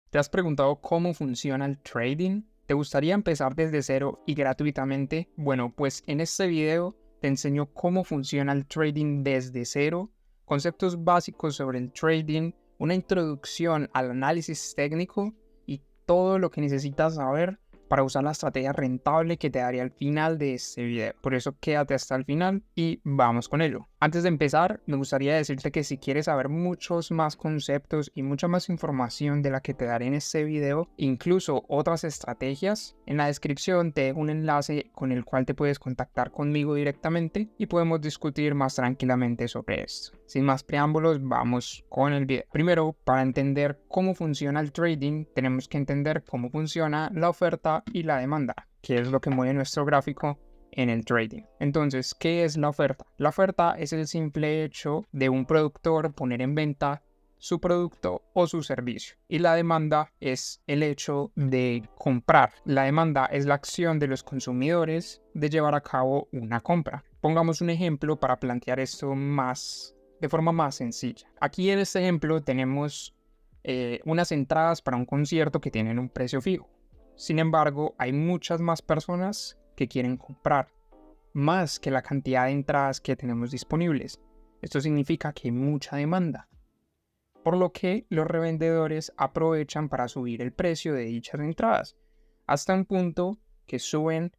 ¿Te has preguntado cómo funciona el trading? ¿Te gustaría empezar desde cero y gratuitamente? Bueno, pues en este video te enseño cómo funciona el trading desde cero, conceptos básicos sobre el trading, una introducción al análisis técnico y todo lo que necesitas saber para usar la estrategia rentable que te daré al final de este video. Por eso quédate hasta el final y vamos con ello. Antes de empezar, me gustaría decirte que si quieres saber muchos más conceptos y mucha más información de la que te daré en este video, incluso otras estrategias, en la descripción te dejo un enlace con el cual te puedes contactar conmigo directamente y podemos discutir más tranquilamente sobre esto. Sin más preámbulos, vamos con el video. Primero, para entender cómo funciona el trading, tenemos que entender cómo funciona la oferta y la demanda, que es lo que mueve nuestro gráfico en el trading. Entonces, ¿qué es la oferta? La oferta es el simple hecho de un productor poner en venta su producto o su servicio. Y la demanda es el hecho de comprar. La demanda es la acción de los consumidores de llevar a cabo una compra. Pongamos un ejemplo para plantear esto de forma más sencilla. Aquí en este ejemplo tenemos unas entradas para un concierto que tienen un precio fijo. Sin embargo, hay muchas más personas que quieren comprar, más que la cantidad de entradas que tenemos disponibles. Esto significa que hay mucha demanda, por lo que los revendedores aprovechan para subir el precio de dichas entradas, hasta un punto que suben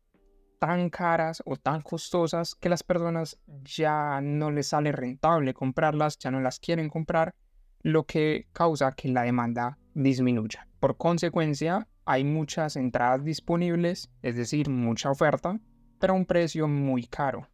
tan caras o tan costosas que las personas ya no les sale rentable comprarlas, ya no las quieren comprar, lo que causa que la demanda disminuya. Por consecuencia, hay muchas entradas disponibles, es decir, mucha oferta, pero a un precio muy caro,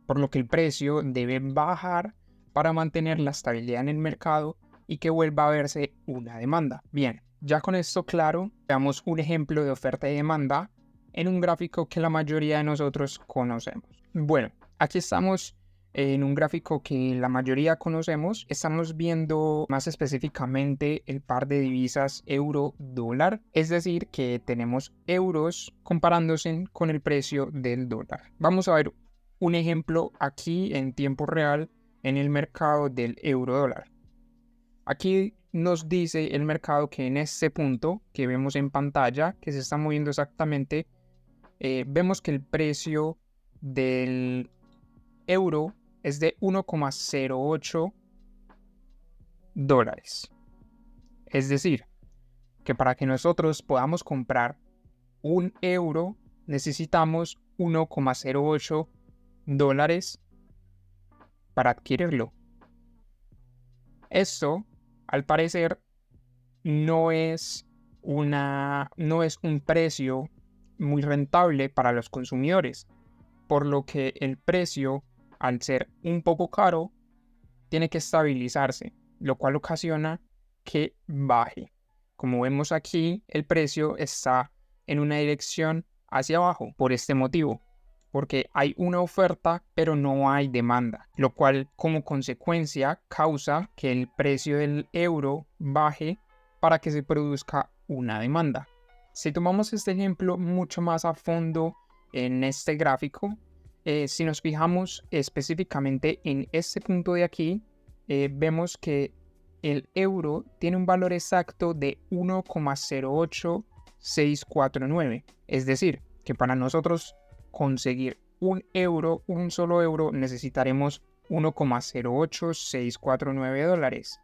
por lo que el precio debe bajar para mantener la estabilidad en el mercado y que vuelva a verse una demanda. Bien, ya con esto claro, veamos un ejemplo de oferta y demanda en un gráfico que la mayoría de nosotros conocemos. Bueno, aquí estamos en un gráfico que la mayoría conocemos. Estamos viendo más específicamente el par de divisas euro-dólar, es decir, que tenemos euros comparándose con el precio del dólar. Vamos a ver un ejemplo aquí en tiempo real en el mercado del euro-dólar. Aquí nos dice el mercado que en este punto que vemos en pantalla, que se está moviendo exactamente, vemos que el precio del euro es de 1,08 dólares. Es decir, que para que nosotros podamos comprar un euro necesitamos 1,08 dólares para adquirirlo. Esto, al parecer, no es un precio muy rentable para los consumidores, por lo que el precio, al ser un poco caro, tiene que estabilizarse, lo cual ocasiona que baje. Como vemos aquí, el precio está en una dirección hacia abajo por este motivo, porque hay una oferta pero no hay demanda, lo cual como consecuencia causa que el precio del euro baje para que se produzca una demanda. Si tomamos este ejemplo mucho más a fondo en este gráfico, si nos fijamos específicamente en este punto de aquí, vemos que el euro tiene un valor exacto de 1,08649. Es decir, que para nosotros conseguir un solo euro, necesitaremos 1,08649 dólares.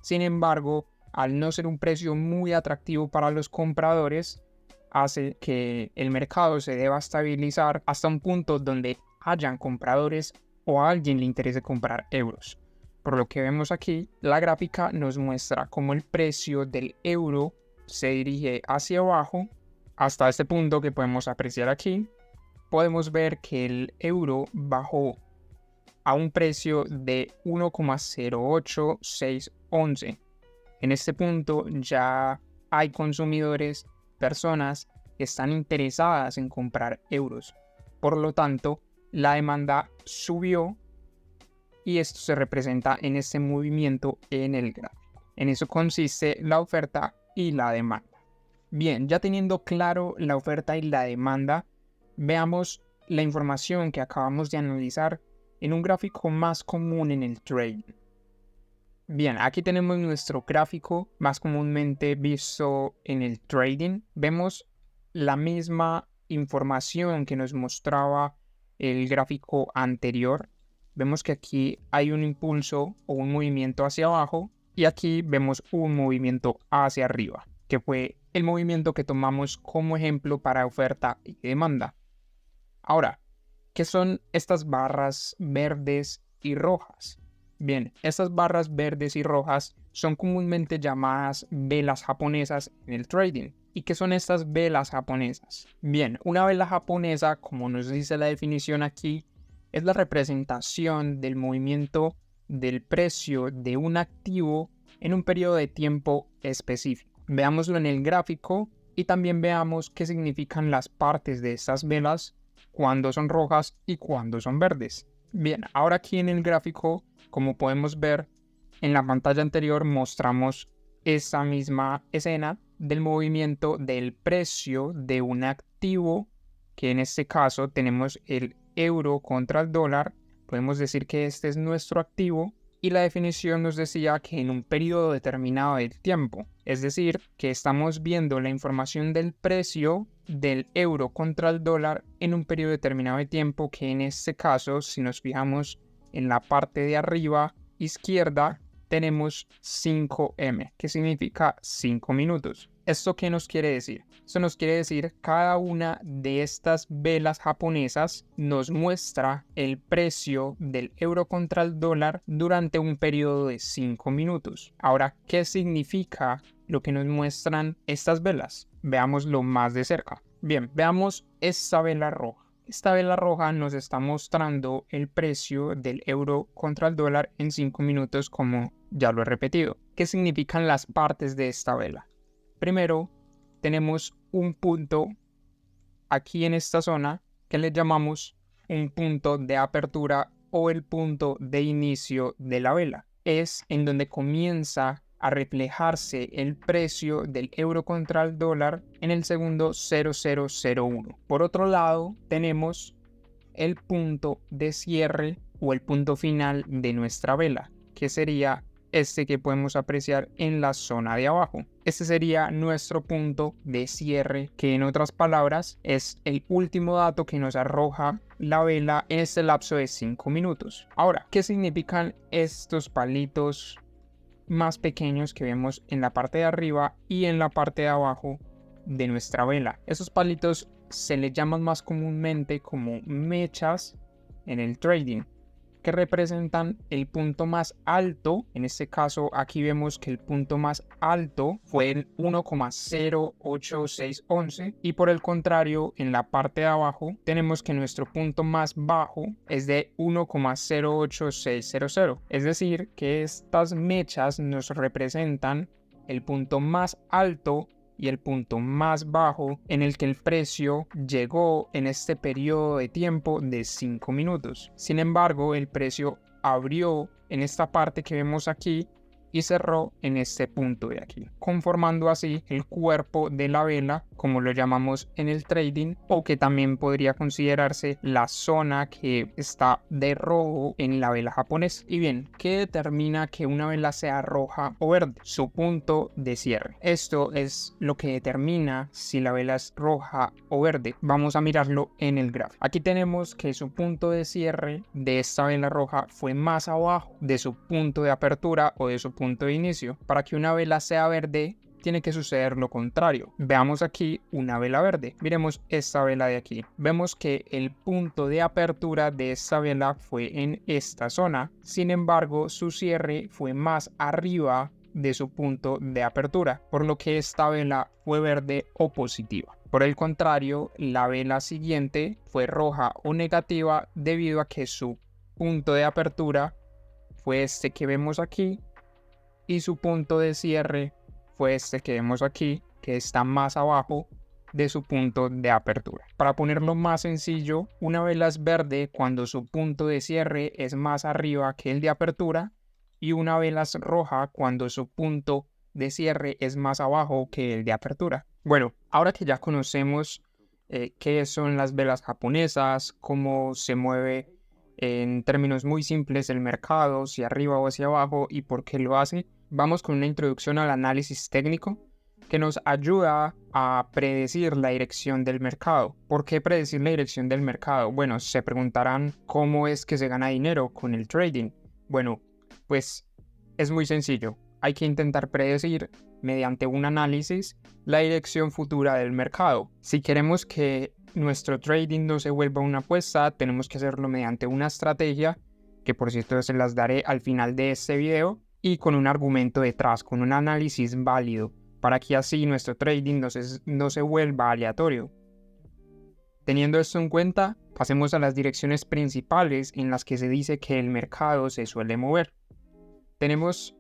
Sin embargo, al no ser un precio muy atractivo para los compradores, hace que el mercado se deba estabilizar hasta un punto donde hayan compradores o a alguien le interese comprar euros. Por lo que vemos aquí, la gráfica nos muestra cómo el precio del euro se dirige hacia abajo hasta este punto que podemos apreciar aquí. Podemos ver que el euro bajó a un precio de 1,08611. En este punto ya hay consumidores, personas que están interesadas en comprar euros. Por lo tanto, la demanda subió y esto se representa en este movimiento en el gráfico. En eso consiste la oferta y la demanda. Bien, ya teniendo claro la oferta y la demanda, veamos la información que acabamos de analizar en un gráfico más común en el trading. Bien, aquí tenemos nuestro gráfico más comúnmente visto en el trading. Vemos la misma información que nos mostraba el gráfico anterior. Vemos que aquí hay un impulso o un movimiento hacia abajo y aquí vemos un movimiento hacia arriba, que fue el movimiento que tomamos como ejemplo para oferta y demanda. Ahora, ¿qué son estas barras verdes y rojas? Bien, estas barras verdes y rojas son comúnmente llamadas velas japonesas en el trading. ¿Y qué son estas velas japonesas? Bien, una vela japonesa, como nos dice la definición aquí, es la representación del movimiento del precio de un activo en un periodo de tiempo específico. Veámoslo en el gráfico y también veamos qué significan las partes de estas velas, cuándo son rojas y cuándo son verdes. Bien, ahora aquí en el gráfico, como podemos ver, en la pantalla anterior mostramos esa misma escena del movimiento del precio de un activo, que en este caso tenemos el euro contra el dólar. Podemos decir que este es nuestro activo y la definición nos decía que en un periodo determinado de tiempo, es decir, que estamos viendo la información del precio del euro contra el dólar en un periodo determinado de tiempo, que en este caso, si nos fijamos en la parte de arriba izquierda, tenemos 5M, que significa 5 minutos. ¿Esto qué nos quiere decir? Esto nos quiere decir cada una de estas velas japonesas nos muestra el precio del euro contra el dólar durante un periodo de 5 minutos. Ahora, ¿qué significa lo que nos muestran estas velas? Veámoslo más de cerca. Bien, veamos esta vela roja. Esta vela roja nos está mostrando el precio del euro contra el dólar en 5 minutos, como ya lo he repetido. ¿Qué significan las partes de esta vela? Primero, tenemos un punto aquí en esta zona que le llamamos un punto de apertura o el punto de inicio de la vela. Es en donde comienza a reflejarse el precio del euro contra el dólar en el segundo 0001. Por otro lado, tenemos el punto de cierre o el punto final de nuestra vela, que sería este que podemos apreciar en la zona de abajo. Este sería nuestro punto de cierre, que en otras palabras es el último dato que nos arroja la vela en este lapso de 5 minutos. Ahora, ¿qué significan estos palitos más pequeños que vemos en la parte de arriba y en la parte de abajo de nuestra vela? Esos palitos se les llaman más comúnmente como mechas en el trading, que representan el punto más alto. En este caso aquí vemos que el punto más alto fue el 1,08611 y por el contrario en la parte de abajo tenemos que nuestro punto más bajo es de 1,08600. Es decir, que estas mechas nos representan el punto más alto y el punto más bajo en el que el precio llegó en este periodo de tiempo de 5 minutos. Sin embargo, el precio abrió en esta parte que vemos aquí y cerró en este punto de aquí, conformando así el cuerpo de la vela, como lo llamamos en el trading, o que también podría considerarse la zona que está de rojo en la vela japonesa. Y bien, ¿qué determina que una vela sea roja o verde? Su punto de cierre. Esto es lo que determina si la vela es roja o verde. Vamos a mirarlo en el gráfico. Aquí tenemos que su punto de cierre de esta vela roja fue más abajo de su punto de apertura o de su punto de inicio. Para que una vela sea verde, tiene que suceder lo contrario. Veamos aquí una vela verde. Miremos esta vela de aquí. Vemos que el punto de apertura de esta vela fue en esta zona. Sin embargo, su cierre fue más arriba de su punto de apertura, por lo que esta vela fue verde o positiva. Por el contrario, la vela siguiente fue roja o negativa debido a que su punto de apertura fue este que vemos aquí y su punto de cierre fue este que vemos aquí, que está más abajo de su punto de apertura. Para ponerlo más sencillo, una vela es verde cuando su punto de cierre es más arriba que el de apertura y una vela es roja cuando su punto de cierre es más abajo que el de apertura. Bueno, ahora que ya conocemos qué son las velas japonesas, cómo se mueve en términos muy simples el mercado, si arriba o hacia abajo y por qué lo hace, vamos con una introducción al análisis técnico que nos ayuda a predecir la dirección del mercado. ¿Por qué predecir la dirección del mercado? Bueno, se preguntarán cómo es que se gana dinero con el trading. Bueno, pues es muy sencillo. Hay que intentar predecir mediante un análisis la dirección futura del mercado. Si queremos que nuestro trading no se vuelva una apuesta, tenemos que hacerlo mediante una estrategia, que por cierto se las daré al final de este video, y con un argumento detrás, con un análisis válido, para que así nuestro trading no se vuelva aleatorio. Teniendo esto en cuenta, pasemos a las direcciones principales en las que se dice que el mercado se suele mover. Tenemos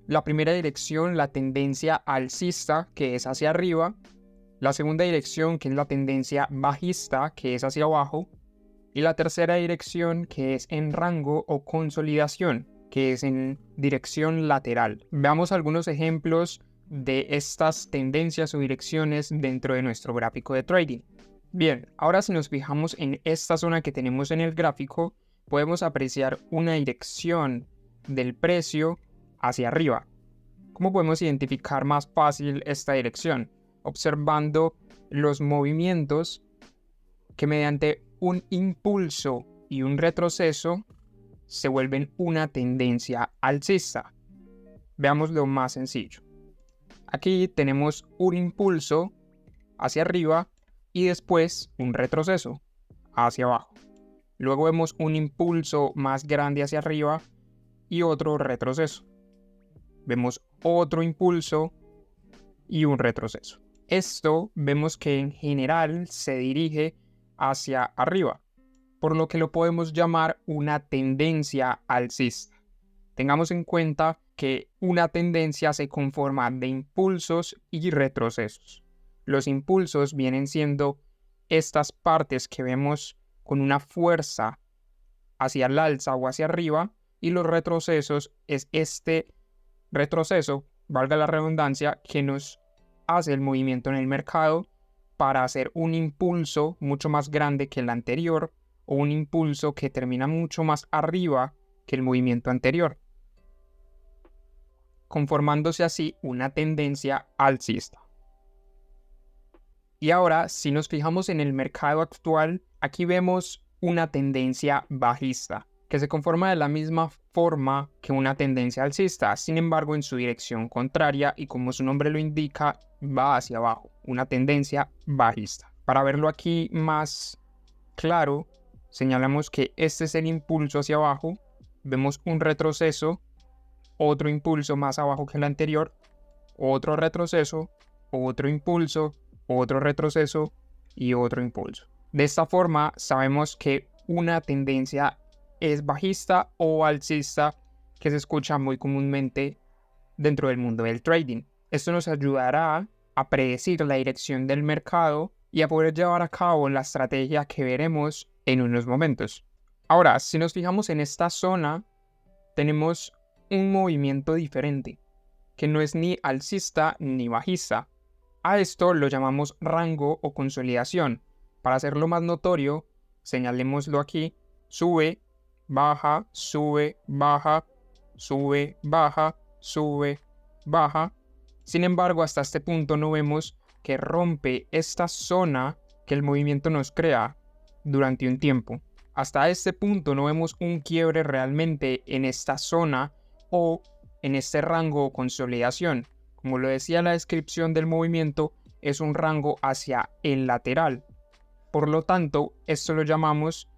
la primera dirección, la tendencia alcista, que es hacia arriba. La segunda dirección, que es la tendencia bajista, que es hacia abajo. Y la tercera dirección, que es en rango o consolidación, que es en dirección lateral. Veamos algunos ejemplos de estas tendencias o direcciones dentro de nuestro gráfico de trading. Bien, ahora si nos fijamos en esta zona que tenemos en el gráfico, podemos apreciar una dirección del precio hacia arriba. ¿Cómo podemos identificar más fácil esta dirección? Observando los movimientos que mediante un impulso y un retroceso se vuelven una tendencia alcista. Veamos lo más sencillo. Aquí tenemos un impulso hacia arriba y después un retroceso hacia abajo. Luego vemos un impulso más grande hacia arriba y otro retroceso. Vemos otro impulso y un retroceso. Esto vemos que en general se dirige hacia arriba, por lo que lo podemos llamar una tendencia alcista. Tengamos en cuenta que una tendencia se conforma de impulsos y retrocesos. Los impulsos vienen siendo estas partes que vemos con una fuerza hacia el alza o hacia arriba, y los retrocesos es este retroceso, valga la redundancia, que nos hace el movimiento en el mercado para hacer un impulso mucho más grande que el anterior o un impulso que termina mucho más arriba que el movimiento anterior, conformándose así una tendencia alcista. Y ahora, si nos fijamos en el mercado actual, aquí vemos una tendencia bajista, que se conforma de la misma forma que una tendencia alcista, sin embargo en su dirección contraria y como su nombre lo indica, va hacia abajo, una tendencia bajista. Para verlo aquí más claro, señalamos que este es el impulso hacia abajo, vemos un retroceso, otro impulso más abajo que el anterior, otro retroceso, otro impulso, otro retroceso y otro impulso. De esta forma sabemos que una tendencia es bajista o alcista, que se escucha muy comúnmente dentro del mundo del trading. Esto nos ayudará a predecir la dirección del mercado y a poder llevar a cabo la estrategia que veremos en unos momentos. Ahora, si nos fijamos en esta zona, tenemos un movimiento diferente, que no es ni alcista ni bajista. A esto lo llamamos rango o consolidación. Para hacerlo más notorio, señalémoslo aquí: sube, baja, sube, baja, sube, baja, sube, baja. Sin embargo, hasta este punto no vemos que rompe esta zona que el movimiento nos crea durante un tiempo. Hasta este punto no vemos un quiebre realmente en esta zona o en este rango o consolidación. Como lo decía la descripción del movimiento, es un rango hacia el lateral. Por lo tanto, esto lo llamamos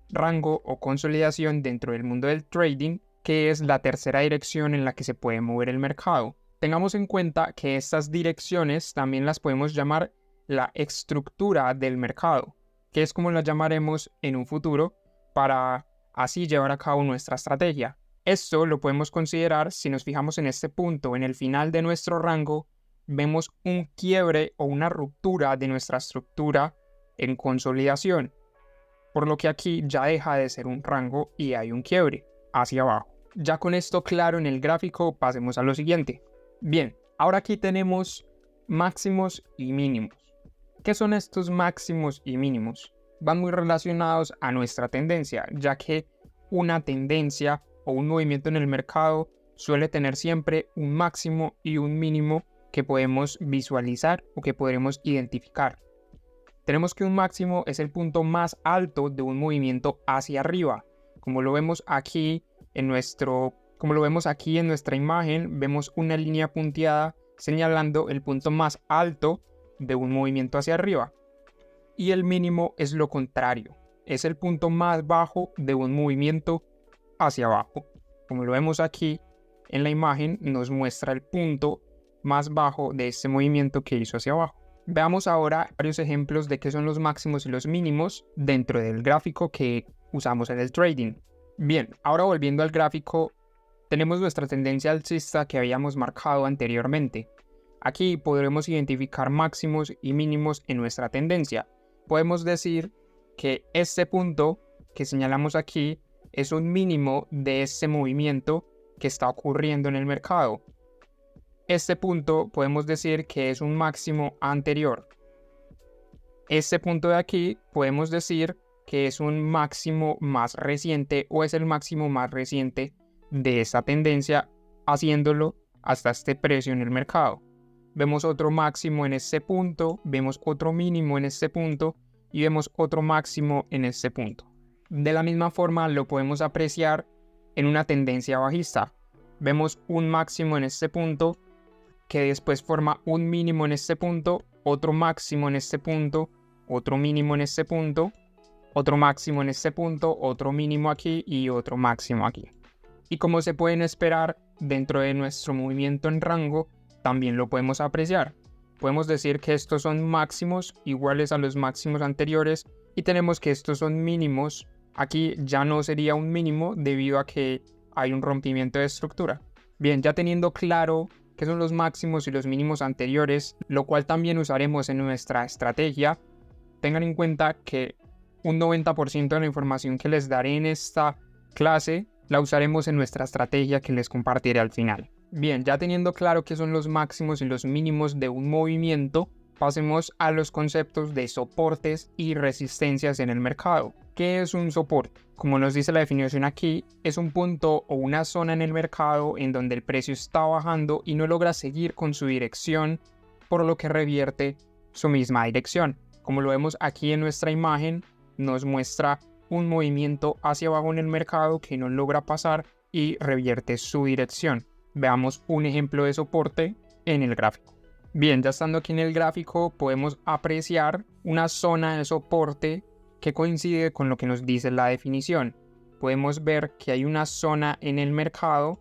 rango o consolidación dentro del mundo del trading, que es la tercera dirección en la que se puede mover el mercado. Tengamos en cuenta que estas direcciones también las podemos llamar la estructura del mercado, que es como la llamaremos en un futuro para así llevar a cabo nuestra estrategia. Esto lo podemos considerar si nos fijamos en este punto, en el final de nuestro rango, vemos un quiebre o una ruptura de nuestra estructura en consolidación, por lo que aquí ya deja de ser un rango y hay un quiebre hacia abajo. Ya con esto claro en el gráfico, pasemos a lo siguiente. Bien, ahora aquí tenemos máximos y mínimos. ¿Qué son estos máximos y mínimos? van muy relacionados a nuestra tendencia, ya que una tendencia o un movimiento en el mercado suele tener siempre un máximo y un mínimo que podemos visualizar o que podremos identificar. Tenemos que un máximo es el punto más alto de un movimiento hacia arriba. Como lo vemos aquí en nuestra imagen, vemos una línea punteada señalando el punto más alto de un movimiento hacia arriba. Y el mínimo es lo contrario, es el punto más bajo de un movimiento hacia abajo. Como lo vemos aquí en la imagen, nos muestra el punto más bajo de este movimiento que hizo hacia abajo. Veamos ahora varios ejemplos de qué son los máximos y los mínimos dentro del gráfico que usamos en el trading. Bien, ahora volviendo al gráfico, tenemos nuestra tendencia alcista que habíamos marcado anteriormente. Aquí podremos identificar máximos y mínimos en nuestra tendencia. Podemos decir que este punto que señalamos aquí es un mínimo de este movimiento que está ocurriendo en el mercado. Este punto podemos decir que es un máximo anterior. Este punto de aquí podemos decir que es un máximo más reciente o es el máximo más reciente de esta tendencia, haciéndolo hasta este precio en el mercado. Vemos otro máximo en este punto, vemos otro mínimo en este punto y vemos otro máximo en este punto. De la misma forma lo podemos apreciar en una tendencia bajista. Vemos un máximo en este punto que después forma un mínimo en este punto, otro máximo en este punto, otro mínimo en este punto, otro máximo en este punto, otro mínimo aquí y otro máximo aquí. Y como se pueden esperar dentro de nuestro movimiento en rango, también lo podemos apreciar. Podemos decir que estos son máximos iguales a los máximos anteriores y tenemos que estos son mínimos. Aquí ya no sería un mínimo debido a que hay un rompimiento de estructura. Bien, ya teniendo claro qué son los máximos y los mínimos anteriores, lo cual también usaremos en nuestra estrategia, tengan en cuenta que un 90% de la información que les daré en esta clase la usaremos en nuestra estrategia que les compartiré al final. Bien, ya teniendo claro qué son los máximos y los mínimos de un movimiento, pasemos a los conceptos de soportes y resistencias en el mercado. ¿Qué es un soporte? Como nos dice la definición aquí, es un punto o una zona en el mercado en donde el precio está bajando y no logra seguir con su dirección, por lo que revierte su misma dirección. Como lo vemos aquí en nuestra imagen, nos muestra un movimiento hacia abajo en el mercado que no logra pasar y revierte su dirección. Veamos un ejemplo de soporte en el gráfico. Bien, ya estando aquí en el gráfico podemos apreciar una zona de soporte que coincide con lo que nos dice la definición. Podemos ver que hay una zona en el mercado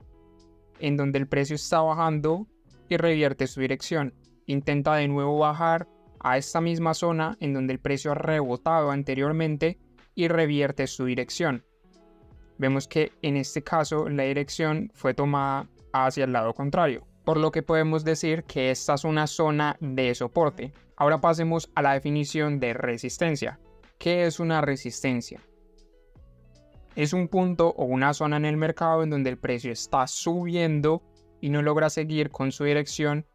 en donde el precio está bajando y revierte su dirección. Intenta de nuevo bajar a esta misma zona en donde el precio ha rebotado anteriormente y revierte su dirección. Vemos que en este caso la dirección fue tomada hacia el lado contrario, por lo que podemos decir que esta es una zona de soporte. Ahora pasemos a la definición de resistencia. ¿Qué es una resistencia? Es un punto o una zona en el mercado en donde el precio está subiendo y no logra seguir con su dirección,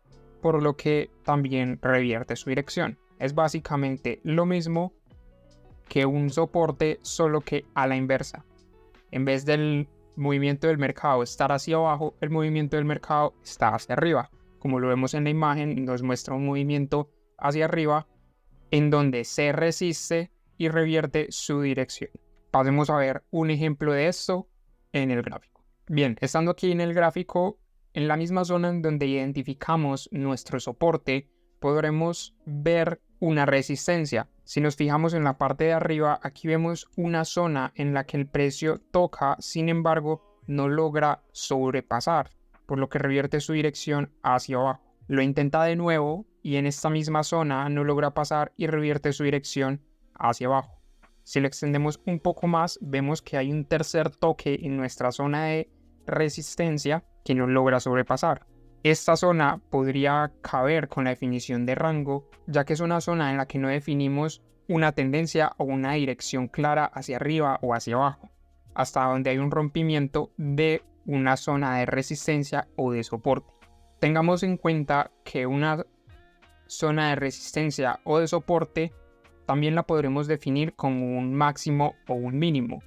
por lo que también revierte su dirección. Es básicamente lo mismo que un soporte, solo que a la inversa. En vez del movimiento del mercado estar hacia abajo, el movimiento del mercado está hacia arriba. Como lo vemos en la imagen, nos muestra un movimiento hacia arriba en donde se resiste y revierte su dirección. Pasemos a ver un ejemplo de esto en el gráfico. Bien, estando aquí en el gráfico, en la misma zona en donde identificamos nuestro soporte, podremos ver una resistencia. Si nos fijamos en la parte de arriba, aquí vemos una zona en la que el precio toca, sin embargo, no logra sobrepasar, por lo que revierte su dirección hacia abajo. Lo intenta de nuevo y en esta misma zona no logra pasar y revierte su dirección hacia abajo. Si lo extendemos un poco más, vemos que hay un tercer toque en nuestra zona de resistencia que no logra sobrepasar. Esta zona podría caber con la definición de rango, ya que es una zona en la que no definimos una tendencia o una dirección clara hacia arriba o hacia abajo, hasta donde hay un rompimiento de una zona de resistencia o de soporte. Tengamos en cuenta que una zona de resistencia o de soporte También la podremos definir como un máximo o un mínimo.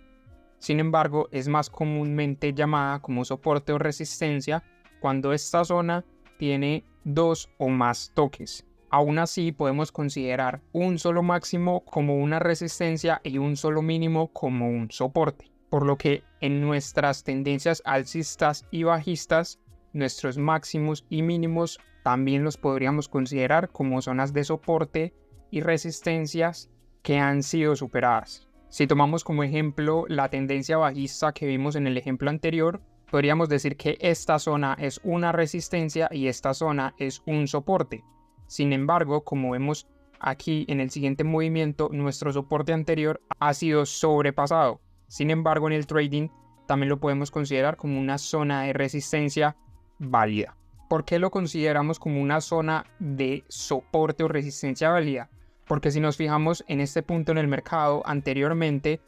Sin embargo, es más comúnmente llamada como soporte o resistencia cuando esta zona tiene dos o más toques. Aún así, podemos considerar un solo máximo como una resistencia y un solo mínimo como un soporte. Por lo que en nuestras tendencias alcistas y bajistas, nuestros máximos y mínimos también los podríamos considerar como zonas de soporte y resistencias que han sido superadas. Si tomamos como ejemplo la tendencia bajista que vimos en el ejemplo anterior, podríamos decir que esta zona es una resistencia y esta zona es un soporte. Sin embargo, como vemos aquí en el siguiente movimiento, nuestro soporte anterior ha sido sobrepasado. Sin embargo, en el trading también lo podemos considerar como una zona de resistencia válida. ¿Por qué lo consideramos como una zona de soporte o resistencia válida? Porque si nos fijamos en este punto en el mercado, anteriormente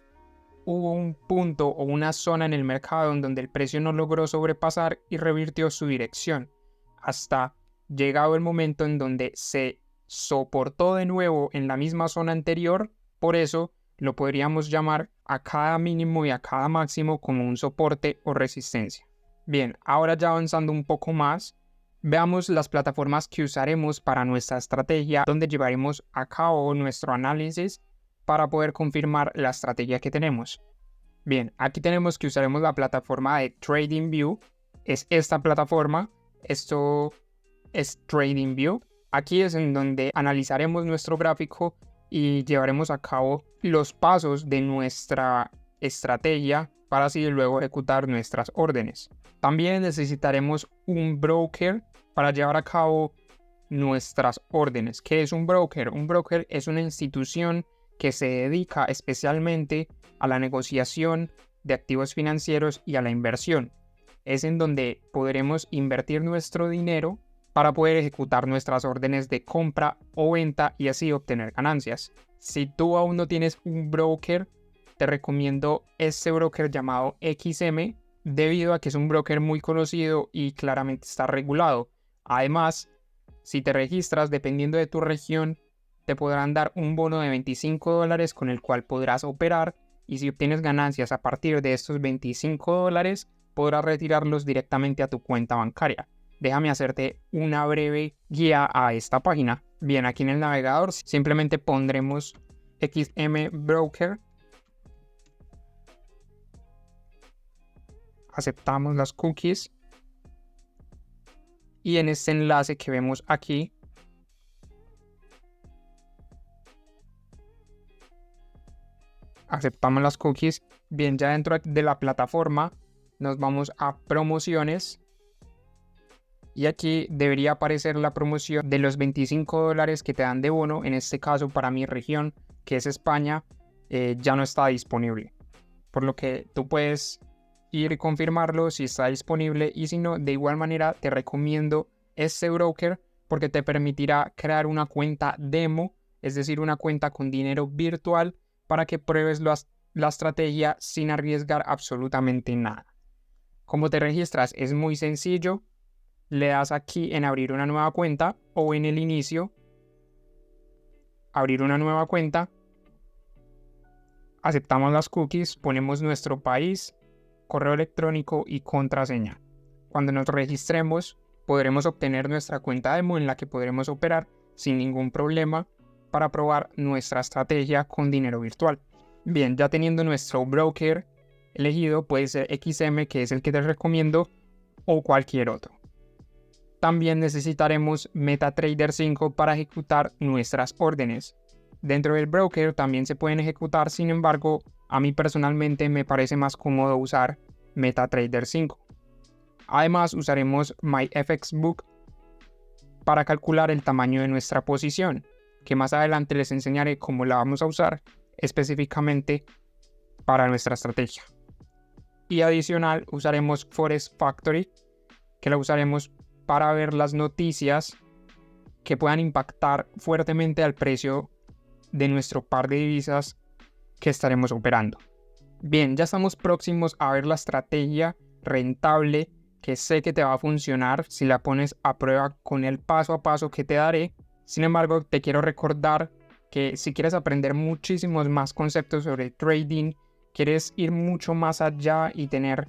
hubo un punto o una zona en el mercado en donde el precio no logró sobrepasar y revirtió su dirección, hasta llegado el momento en donde se soportó de nuevo en la misma zona anterior. Por eso lo podríamos llamar a cada mínimo y a cada máximo como un soporte o resistencia. Bien, ahora ya avanzando un poco más, veamos las plataformas que usaremos para nuestra estrategia, donde llevaremos a cabo nuestro análisis para poder confirmar la estrategia que tenemos. Bien, aquí tenemos que usaremos la plataforma de TradingView. Es esta plataforma, esto es TradingView. Aquí es en donde analizaremos nuestro gráfico y llevaremos a cabo los pasos de nuestra estrategia para así luego ejecutar nuestras órdenes. También necesitaremos un broker para llevar a cabo nuestras órdenes. ¿Qué es un broker? Un broker es una institución que se dedica especialmente a la negociación de activos financieros y a la inversión. Es en donde podremos invertir nuestro dinero para poder ejecutar nuestras órdenes de compra o venta y así obtener ganancias. Si tú aún no tienes un broker, te recomiendo este broker llamado XM, debido a que es un broker muy conocido y claramente está regulado. Además, si te registras, dependiendo de tu región, te podrán dar un bono de $25 con el cual podrás operar, y si obtienes ganancias a partir de estos $25, podrás retirarlos directamente a tu cuenta bancaria. Déjame hacerte una breve guía a esta página. Bien, aquí en el navegador simplemente pondremos XM Broker. Aceptamos las cookies. Y en este enlace que vemos aquí, aceptamos las cookies. Bien, ya dentro de la plataforma nos vamos a promociones. Y aquí debería aparecer la promoción de los $25 que te dan de bono. En este caso, para mi región, que es España, ya no está disponible. Por lo que tú puedes ir y confirmarlo si está disponible, y si no, de igual manera te recomiendo este broker porque te permitirá crear una cuenta demo, es decir, una cuenta con dinero virtual para que pruebes la estrategia sin arriesgar absolutamente nada. ¿Cómo te registras? Es muy sencillo. Le das aquí en abrir una nueva cuenta o en el inicio, abrir una nueva cuenta. Aceptamos las cookies, ponemos nuestro país, correo electrónico y contraseña. Cuando nos registremos, podremos obtener nuestra cuenta demo en la que podremos operar sin ningún problema para probar nuestra estrategia con dinero virtual. Bien, ya teniendo nuestro broker elegido, puede ser XM, que es el que te recomiendo, o cualquier otro. También necesitaremos MetaTrader 5 para ejecutar nuestras órdenes. Dentro del broker también se pueden ejecutar, sin embargo, a mí personalmente me parece más cómodo usar MetaTrader 5. Además, usaremos MyFXBook para calcular el tamaño de nuestra posición, que más adelante les enseñaré cómo la vamos a usar específicamente para nuestra estrategia. Y adicional, usaremos Forex Factory, que la usaremos para ver las noticias que puedan impactar fuertemente al precio de nuestro par de divisas que estaremos operando. Bien, ya estamos próximos a ver la estrategia rentable que sé que te va a funcionar si la pones a prueba con el paso a paso que te daré. Sin embargo, te quiero recordar que si quieres aprender muchísimos más conceptos sobre trading, quieres ir mucho más allá y tener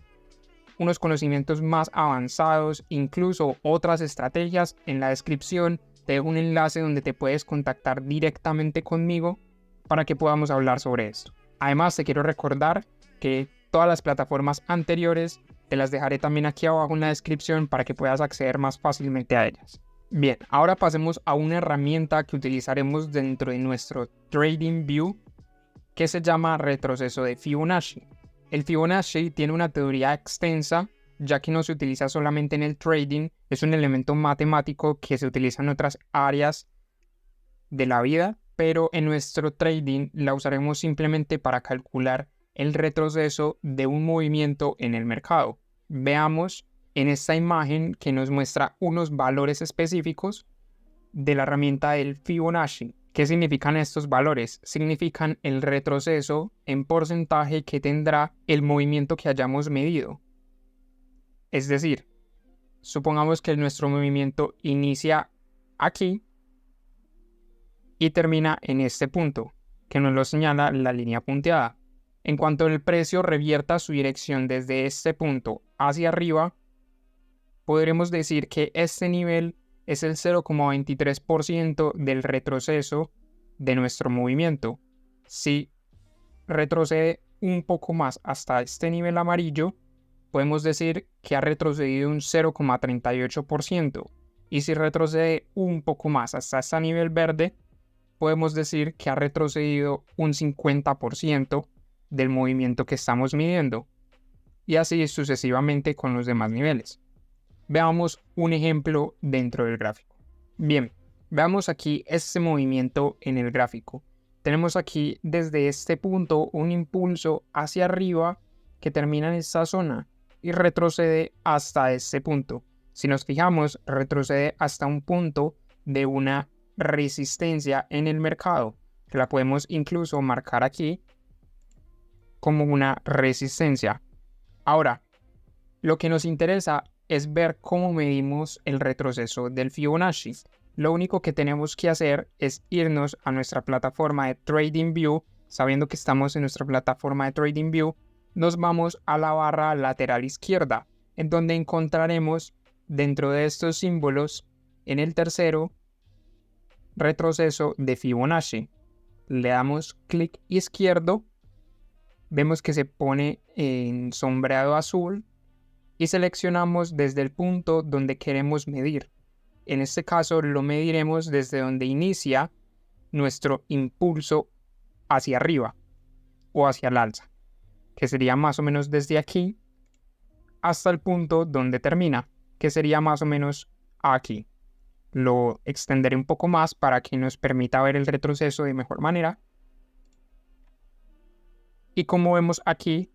unos conocimientos más avanzados, incluso otras estrategias, en la descripción te dejo un enlace donde te puedes contactar directamente conmigo para que podamos hablar sobre esto. Además, te quiero recordar que todas las plataformas anteriores te las dejaré también aquí abajo en la descripción para que puedas acceder más fácilmente a ellas. Bien, ahora pasemos a una herramienta que utilizaremos dentro de nuestro TradingView que se llama retroceso de Fibonacci. El Fibonacci tiene una teoría extensa, ya que no se utiliza solamente en el trading, es un elemento matemático que se utiliza en otras áreas de la vida, pero en nuestro trading la usaremos simplemente para calcular el retroceso de un movimiento en el mercado. Veamos en esta imagen que nos muestra unos valores específicos de la herramienta del Fibonacci. ¿Qué significan estos valores? Significan el retroceso en porcentaje que tendrá el movimiento que hayamos medido. Es decir, supongamos que nuestro movimiento inicia aquí y termina en este punto, que nos lo señala la línea punteada. En cuanto el precio revierta su dirección desde este punto hacia arriba, podremos decir que este nivel es el 0,23% del retroceso de nuestro movimiento. Si retrocede un poco más hasta este nivel amarillo, podemos decir que ha retrocedido un 0,38%. Y si retrocede un poco más hasta este nivel verde, podemos decir que ha retrocedido un 50% del movimiento que estamos midiendo. Y así sucesivamente con los demás niveles. Veamos un ejemplo dentro del gráfico. Bien, veamos aquí este movimiento en el gráfico. Tenemos aquí desde este punto un impulso hacia arriba que termina en esta zona y retrocede hasta este punto. Si nos fijamos, retrocede hasta un punto de una resistencia en el mercado, que la podemos incluso marcar aquí como una resistencia. Ahora, lo que nos interesa es ver cómo medimos el retroceso del Fibonacci. Lo único que tenemos que hacer es irnos a nuestra plataforma de TradingView. Sabiendo que estamos en nuestra plataforma de TradingView, nos vamos a la barra lateral izquierda, en donde encontraremos dentro de estos símbolos, en el tercero, retroceso de Fibonacci. Le damos clic izquierdo, vemos que se pone en sombreado azul, y seleccionamos desde el punto donde queremos medir. En este caso lo mediremos desde donde inicia nuestro impulso hacia arriba o hacia el alza, que sería más o menos desde aquí hasta el punto donde termina, que sería más o menos aquí. Lo extenderé un poco más para que nos permita ver el retroceso de mejor manera. Y como vemos aquí,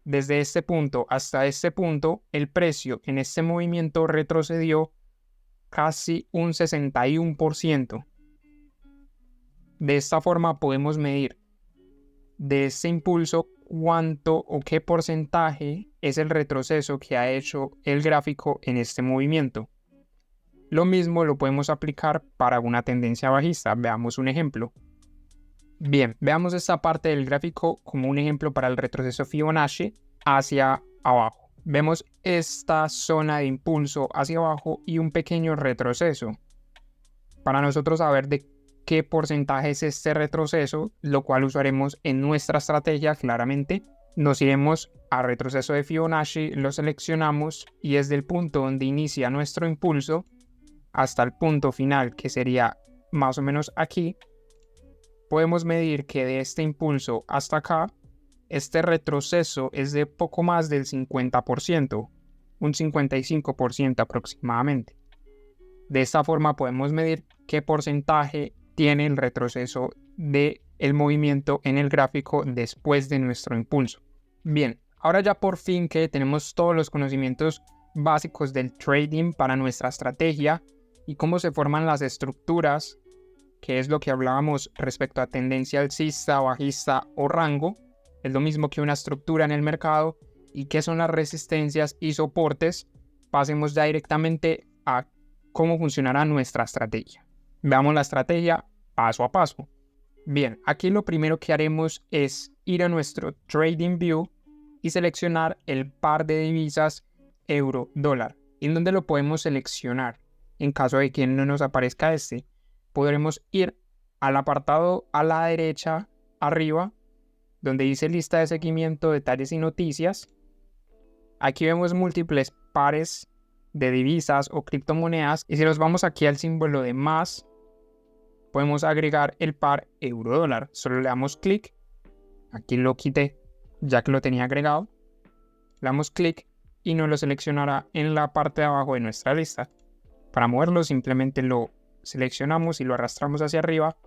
desde este punto hasta este punto, el precio en este movimiento retrocedió casi un 61%. De esta forma podemos medir de este impulso cuánto o qué porcentaje es el retroceso que ha hecho el gráfico en este movimiento. Lo mismo lo podemos aplicar para una tendencia bajista. Veamos un ejemplo. Bien, veamos esta parte del gráfico como un ejemplo para el retroceso Fibonacci hacia abajo. Vemos esta zona de impulso hacia abajo y un pequeño retroceso. Para nosotros saber de qué porcentaje es este retroceso, lo cual usaremos en nuestra estrategia claramente, nos iremos a retroceso de Fibonacci, lo seleccionamos y desde el punto donde inicia nuestro impulso hasta el punto final, que sería más o menos aquí, podemos medir que de este impulso hasta acá, este retroceso es de poco más del 50%, un 55% aproximadamente. De esta forma podemos medir qué porcentaje tiene el retroceso del movimiento en el gráfico después de nuestro impulso. Bien, ahora ya por fin que tenemos todos los conocimientos básicos del trading para nuestra estrategia y cómo se forman las estructuras, que es lo que hablábamos respecto a tendencia alcista, bajista o rango, es lo mismo que una estructura en el mercado, y qué son las resistencias y soportes, pasemos ya directamente a cómo funcionará nuestra estrategia. Veamos la estrategia paso a paso. Bien, aquí lo primero que haremos es ir a nuestro TradingView y seleccionar el par de divisas euro-dólar. ¿En dónde lo podemos seleccionar? En caso de que no nos aparezca podremos ir al apartado a la derecha arriba, donde dice lista de seguimiento, detalles y noticias. Aquí vemos múltiples pares de divisas o criptomonedas, y si nos vamos aquí al símbolo de más, podemos agregar el par euro-dólar. Solo le damos clic, aquí lo quité ya que lo tenía agregado, le damos clic y nos lo seleccionará en la parte de abajo de nuestra lista. Para moverlo simplemente lo seleccionamos y lo arrastramos hacia arriba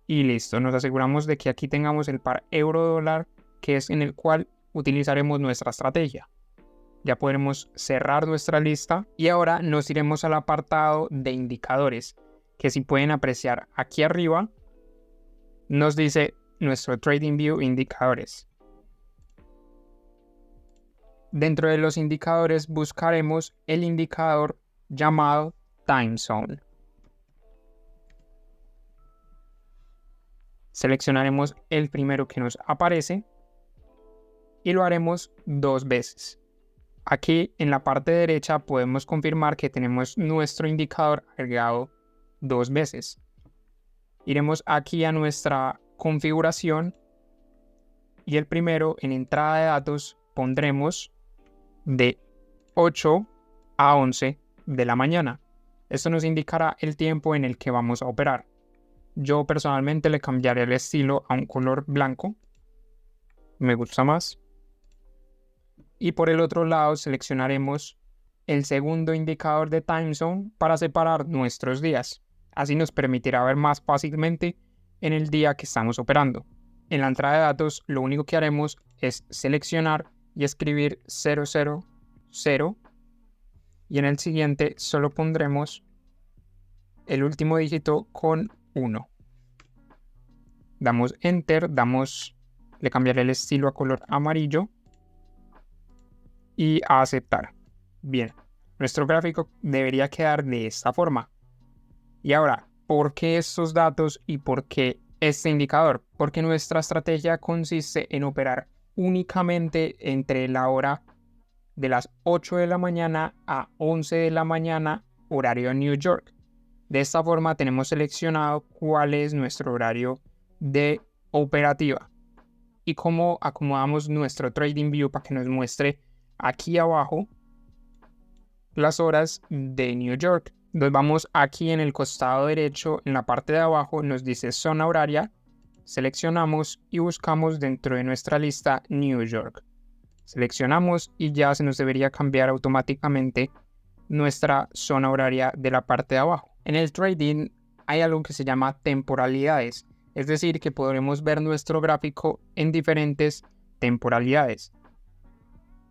y listo. Nos aseguramos de que aquí tengamos el par euro-dólar, que es en el cual utilizaremos nuestra estrategia. Ya podremos cerrar nuestra lista y ahora nos iremos al apartado de indicadores, que si pueden apreciar aquí arriba nos dice nuestro TradingView indicadores. Dentro de los indicadores buscaremos el indicador llamado Time Zone. Seleccionaremos el primero que nos aparece y lo haremos 2 veces. Aquí en la parte derecha podemos confirmar que tenemos nuestro indicador agregado 2 veces. Iremos aquí a nuestra configuración y el primero en entrada de datos pondremos de 8 a 11 de la mañana. Esto nos indicará el tiempo en el que vamos a operar. Yo personalmente le cambiaré el estilo a un color blanco. Me gusta más. Y por el otro lado seleccionaremos el segundo indicador de Time Zone para separar nuestros días. Así nos permitirá ver más fácilmente en el día que estamos operando. En la entrada de datos lo único que haremos es seleccionar y escribir 000 y en el siguiente solo pondremos el último dígito con 1. Damos Enter, le cambiaré el estilo a color amarillo y a aceptar. Bien, nuestro gráfico debería quedar de esta forma. Y ahora, ¿por qué estos datos y por qué este indicador? Porque nuestra estrategia consiste en operar únicamente entre la hora de las 8 de la mañana a 11 de la mañana, horario New York. De esta forma tenemos seleccionado cuál es nuestro horario de operativa y cómo acomodamos nuestro TradingView para que nos muestre aquí abajo las horas de New York. Nos vamos aquí en el costado derecho, en la parte de abajo nos dice zona horaria, seleccionamos y buscamos dentro de nuestra lista New York. Seleccionamos y ya se nos debería cambiar automáticamente nuestra zona horaria de la parte de abajo. En el trading hay algo que se llama temporalidades, es decir, que podremos ver nuestro gráfico en diferentes temporalidades.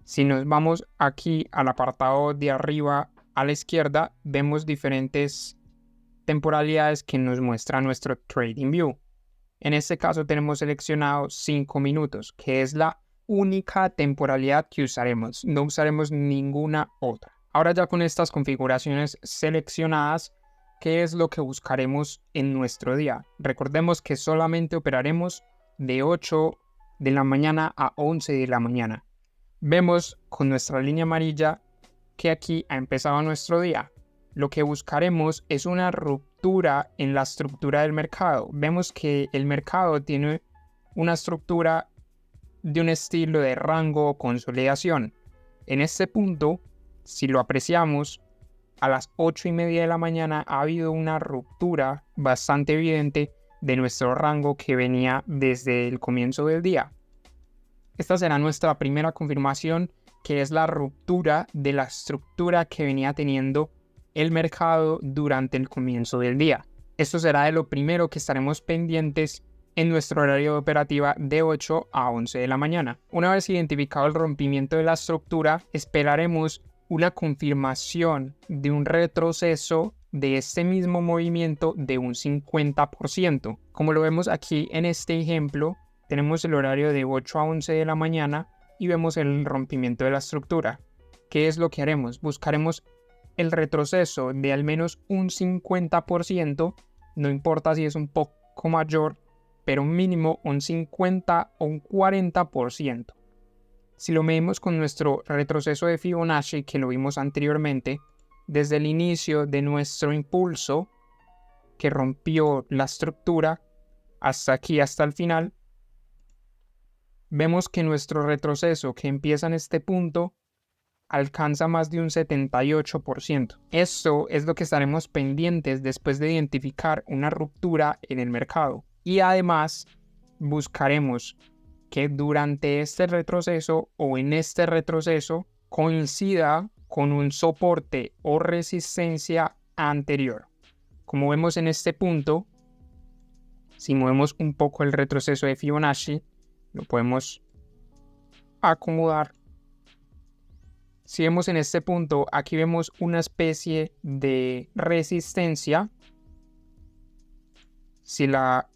Si nos vamos aquí al apartado de arriba a la izquierda, vemos diferentes temporalidades que nos muestra nuestro TradingView. En este caso tenemos seleccionado 5 minutos, que es la única temporalidad que usaremos. No usaremos ninguna otra. Ahora ya con estas configuraciones seleccionadas, ¿qué es lo que buscaremos en nuestro día? Recordemos que solamente operaremos de 8 de la mañana a 11 de la mañana. Vemos con nuestra línea amarilla que aquí ha empezado nuestro día. Lo que buscaremos es una ruptura en la estructura del mercado. Vemos que el mercado tiene una estructura de un estilo de rango o consolidación. En este punto, si lo apreciamos, a las 8:30 de la mañana ha habido una ruptura bastante evidente de nuestro rango que venía desde el comienzo del día. Esta será nuestra primera confirmación, que es la ruptura de la estructura que venía teniendo el mercado durante el comienzo del día. Esto será de lo primero que estaremos pendientes en nuestro horario de operativa de 8 a 11 de la mañana. Una vez identificado el rompimiento de la estructura, esperaremos una confirmación de un retroceso de este mismo movimiento de un 50%. Como lo vemos aquí en este ejemplo, tenemos el horario de 8 a 11 de la mañana y vemos el rompimiento de la estructura. ¿Qué es lo que haremos? Buscaremos el retroceso de al menos un 50%, no importa si es un poco mayor, pero mínimo un 50 o un 40%. Si lo medimos con nuestro retroceso de Fibonacci, que lo vimos anteriormente, desde el inicio de nuestro impulso que rompió la estructura hasta aquí, hasta el final, vemos que nuestro retroceso que empieza en este punto alcanza más de un 78%. Esto es lo que estaremos pendientes después de identificar una ruptura en el mercado. Y además buscaremos que durante este retroceso o en este retroceso coincida con un soporte o resistencia anterior. Como vemos en este punto, si movemos un poco el retroceso de Fibonacci, lo podemos acomodar. Si vemos en este punto, aquí vemos una especie de resistencia. Si la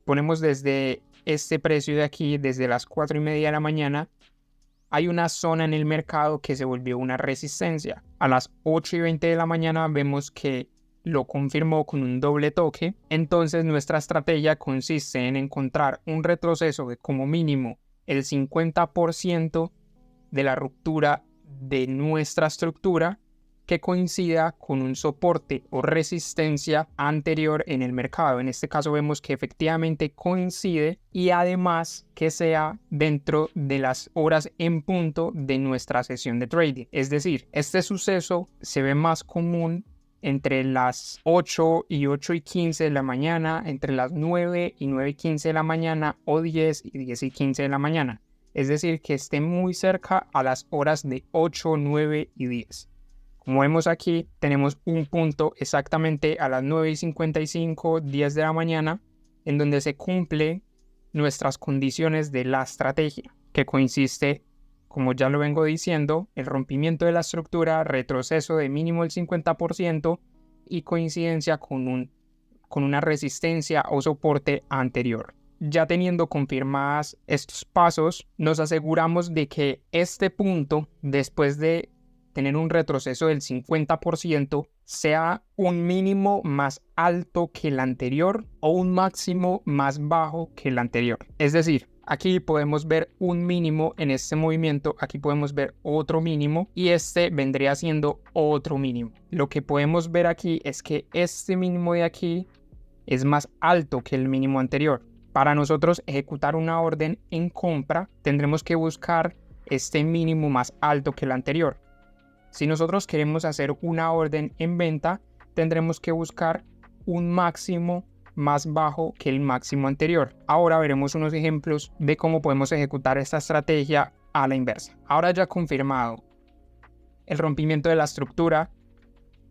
ponemos desde este precio de aquí, desde las 4:30 de la mañana, hay una zona en el mercado que se volvió una resistencia. A las 8:20 de la mañana vemos que lo confirmó con un doble toque. Entonces nuestra estrategia consiste en encontrar un retroceso de como mínimo el 50% de la ruptura de nuestra estructura que coincida con un soporte o resistencia anterior en el mercado. En este caso vemos que efectivamente coincide y además que sea dentro de las horas en punto de nuestra sesión de trading. Es decir, este suceso se ve más común entre las 8 y 8:15 de la mañana, entre las 9 y 9:15 de la mañana o 10 y 10:15 de la mañana. Es decir, que esté muy cerca a las horas de 8, 9 y 10. Como vemos aquí, tenemos un punto exactamente a las 9:55, 10 de la mañana, en donde se cumplen nuestras condiciones de la estrategia, que consiste, como ya lo vengo diciendo, el rompimiento de la estructura, retroceso de mínimo el 50% y coincidencia con una resistencia o soporte anterior. Ya teniendo confirmadas estos pasos, nos aseguramos de que este punto, después de tener un retroceso del 50%, sea un mínimo más alto que el anterior o un máximo más bajo que el anterior. Es decir, aquí podemos ver un mínimo en este movimiento, aquí podemos ver otro mínimo y este vendría siendo otro mínimo. Lo que podemos ver aquí es que este mínimo de aquí es más alto que el mínimo anterior. Para nosotros ejecutar una orden en compra, tendremos que buscar este mínimo más alto que el anterior. Si nosotros queremos hacer una orden en venta, tendremos que buscar un máximo más bajo que el máximo anterior. Ahora veremos unos ejemplos de cómo podemos ejecutar esta estrategia a la inversa. Ahora ya confirmado el rompimiento de la estructura,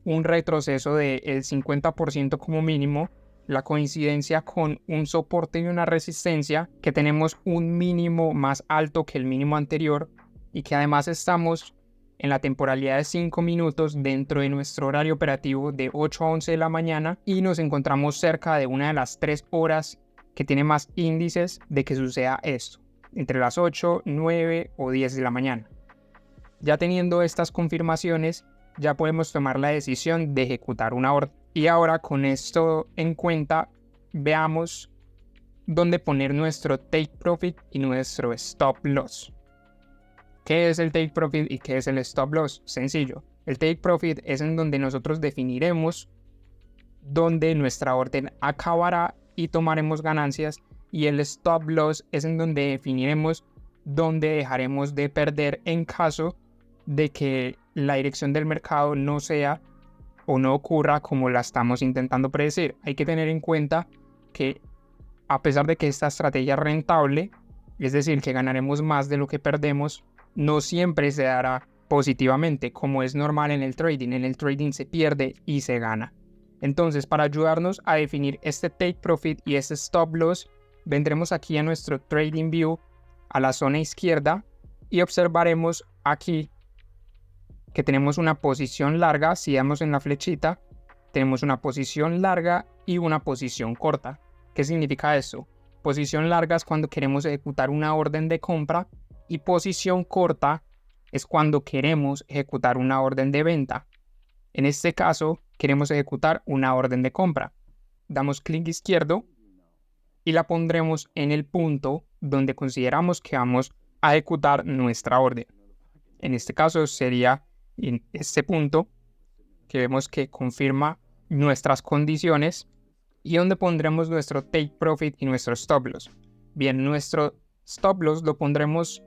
un retroceso del 50% como mínimo, la coincidencia con un soporte y una resistencia, que tenemos un mínimo más alto que el mínimo anterior y que además estamos en la temporalidad de 5 minutos dentro de nuestro horario operativo de 8 a 11 de la mañana y nos encontramos cerca de una de las 3 horas que tiene más índices de que suceda esto, entre las 8, 9 o 10 de la mañana. Ya teniendo estas confirmaciones, ya podemos tomar la decisión de ejecutar una orden. Y ahora con esto en cuenta, veamos dónde poner nuestro take profit y nuestro stop loss. ¿Qué es el take profit y qué es el stop loss? Sencillo. El take profit es en donde nosotros definiremos dónde nuestra orden acabará y tomaremos ganancias, y el stop loss es en donde definiremos dónde dejaremos de perder en caso de que la dirección del mercado no sea o no ocurra como la estamos intentando predecir. Hay que tener en cuenta que a pesar de que esta estrategia es rentable, es decir, que ganaremos más de lo que perdemos, no siempre se dará positivamente, como es normal en el trading. En el trading se pierde y se gana. Entonces, para ayudarnos a definir este take profit y este stop loss, vendremos aquí a nuestro Trading View, a la zona izquierda, y observaremos aquí que tenemos una posición larga. Si damos en la flechita, tenemos una posición larga y una posición corta. ¿Qué significa eso? Posición larga es cuando queremos ejecutar una orden de compra y posición corta es cuando queremos ejecutar una orden de venta. En este caso, queremos ejecutar una orden de compra. Damos clic izquierdo y la pondremos en el punto donde consideramos que vamos a ejecutar nuestra orden. En este caso sería en este punto que vemos que confirma nuestras condiciones y donde pondremos nuestro take profit y nuestro stop loss. Bien, nuestro stop loss lo pondremos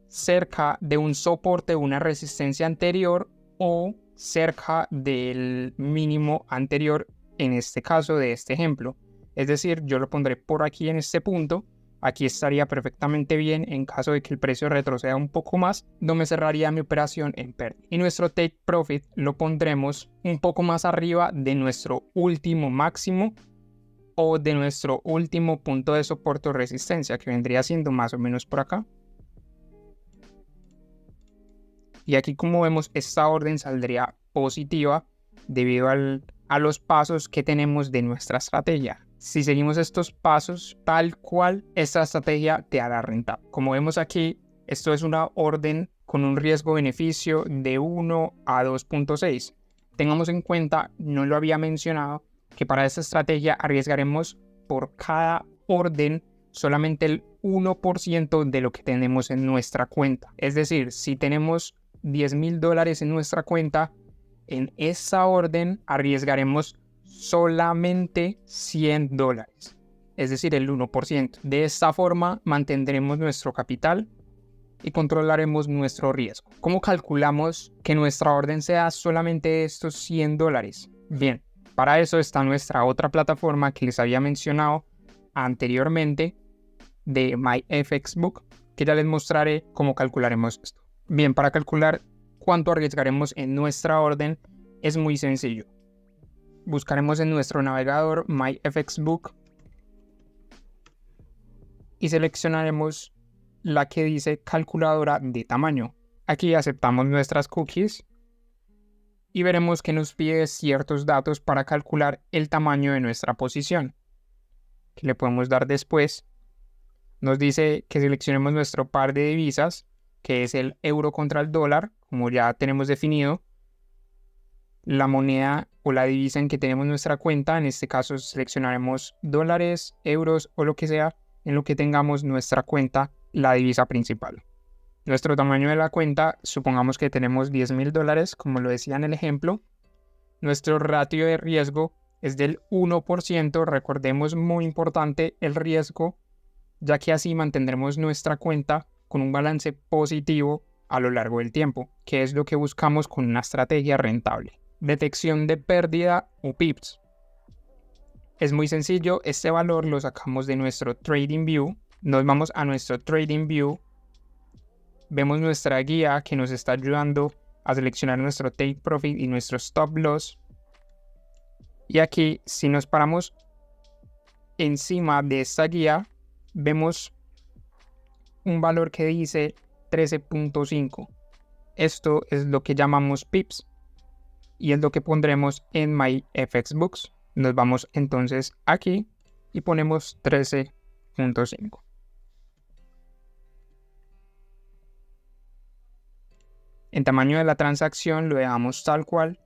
cerca de un soporte o una resistencia anterior o cerca del mínimo anterior, en este caso de este ejemplo. Es decir, yo lo pondré por aquí en este punto. Aquí estaría perfectamente bien en caso de que el precio retroceda un poco más, no me cerraría mi operación en pérdida. Y nuestro take profit lo pondremos un poco más arriba de nuestro último máximo o de nuestro último punto de soporte o resistencia, que vendría siendo más o menos por acá. Y aquí, como vemos, esta orden saldría positiva debido a los pasos que tenemos de nuestra estrategia. Si seguimos estos pasos tal cual, esta estrategia te hará rentable. Como vemos aquí, esto es una orden con un riesgo-beneficio de 1 a 2.6. Tengamos en cuenta, no lo había mencionado, que para esta estrategia arriesgaremos por cada orden solamente el 1% de lo que tenemos en nuestra cuenta. Es decir, si tenemos $10,000 en nuestra cuenta, en esa orden arriesgaremos solamente $100, es decir, el 1%. De esta forma mantendremos nuestro capital y controlaremos nuestro riesgo. ¿Cómo calculamos que nuestra orden sea solamente estos $100? Bien, para eso está nuestra otra plataforma que les había mencionado anteriormente de MyFXBook, que ya les mostraré cómo calcularemos esto. Bien, para calcular cuánto arriesgaremos en nuestra orden es muy sencillo. Buscaremos en nuestro navegador MyFXBook y seleccionaremos la que dice calculadora de tamaño. Aquí aceptamos nuestras cookies y veremos que nos pide ciertos datos para calcular el tamaño de nuestra posición, que le podemos dar después. Nos dice que seleccionemos nuestro par de divisas, que es el euro contra el dólar, como ya tenemos definido. La moneda o la divisa en que tenemos nuestra cuenta, en este caso seleccionaremos dólares, euros o lo que sea en lo que tengamos nuestra cuenta, la divisa principal. Nuestro tamaño de la cuenta, supongamos que tenemos $10,000, como lo decía en el ejemplo. Nuestro ratio de riesgo es del 1%, recordemos, muy importante el riesgo, ya que así mantendremos nuestra cuenta con un balance positivo a lo largo del tiempo, que es lo que buscamos con una estrategia rentable. Detección de pérdida o pips. Es muy sencillo, este valor lo sacamos de nuestro TradingView. Nos vamos a nuestro TradingView, vemos nuestra guía que nos está ayudando a seleccionar nuestro take profit y nuestro stop loss. Y aquí, si nos paramos encima de esta guía, vemos un valor que dice 13.5. Esto es lo que llamamos pips y es lo que pondremos en MyFXBooks. Nos vamos entonces aquí y ponemos 13.5. En tamaño de la transacción lo dejamos tal cual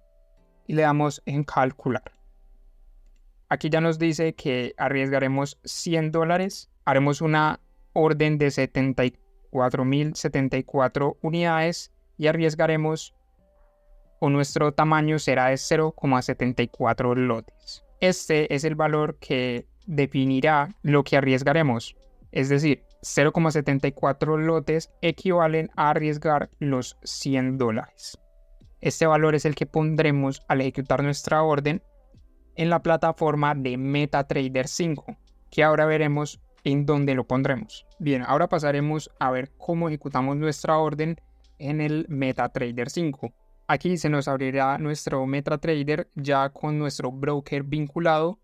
y le damos en calcular. Aquí ya nos dice que arriesgaremos $100. Haremos una orden de 74.074 unidades y arriesgaremos, o nuestro tamaño será de 0,74 lotes. Este es el valor que definirá lo que arriesgaremos. Es decir, 0,74 lotes equivalen a arriesgar los $100. Este valor es el que pondremos al ejecutar nuestra orden en la plataforma de MetaTrader 5, que ahora veremos en dónde lo pondremos. Bien, ahora pasaremos a ver cómo ejecutamos nuestra orden en el MetaTrader 5. Aquí se nos abrirá nuestro MetaTrader ya con nuestro broker vinculado,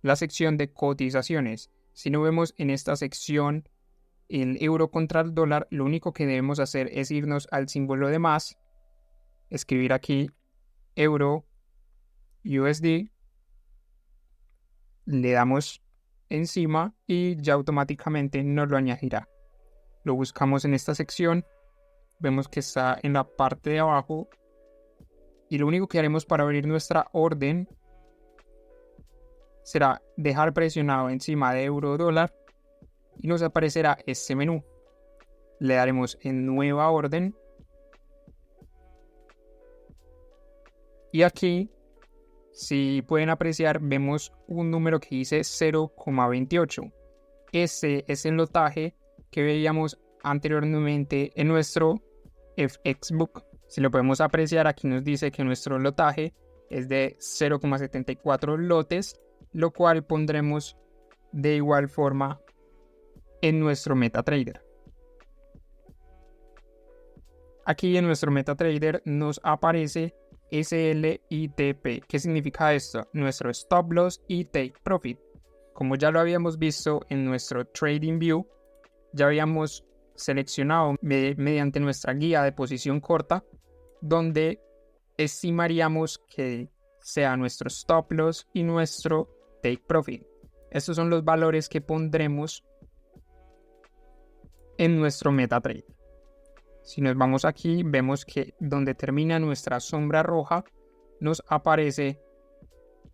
la sección de cotizaciones. Si no vemos en esta sección el euro contra el dólar, lo único que debemos hacer es irnos al símbolo de más, escribir aquí euro USD, le damos encima y ya automáticamente nos lo añadirá. Lo buscamos en esta sección, vemos que está en la parte de abajo y lo único que haremos para abrir nuestra orden será dejar presionado encima de euro dólar y nos aparecerá este menú. Le daremos en nueva orden y aquí, si pueden apreciar, vemos un número que dice 0,28. Este es el lotaje que veíamos anteriormente en nuestro FXbook. Si lo podemos apreciar, aquí nos dice que nuestro lotaje es de 0,74 lotes, lo cual pondremos de igual forma en nuestro MetaTrader. Aquí en nuestro MetaTrader nos aparece SLITP. ¿Qué significa esto? Nuestro Stop Loss y Take Profit. Como ya lo habíamos visto en nuestro Trading View, ya habíamos seleccionado mediante nuestra guía de posición corta, donde estimaríamos que sea nuestro Stop Loss y nuestro Take Profit. Estos son los valores que pondremos en nuestro MetaTrader. Si nos vamos aquí, vemos que donde termina nuestra sombra roja, nos aparece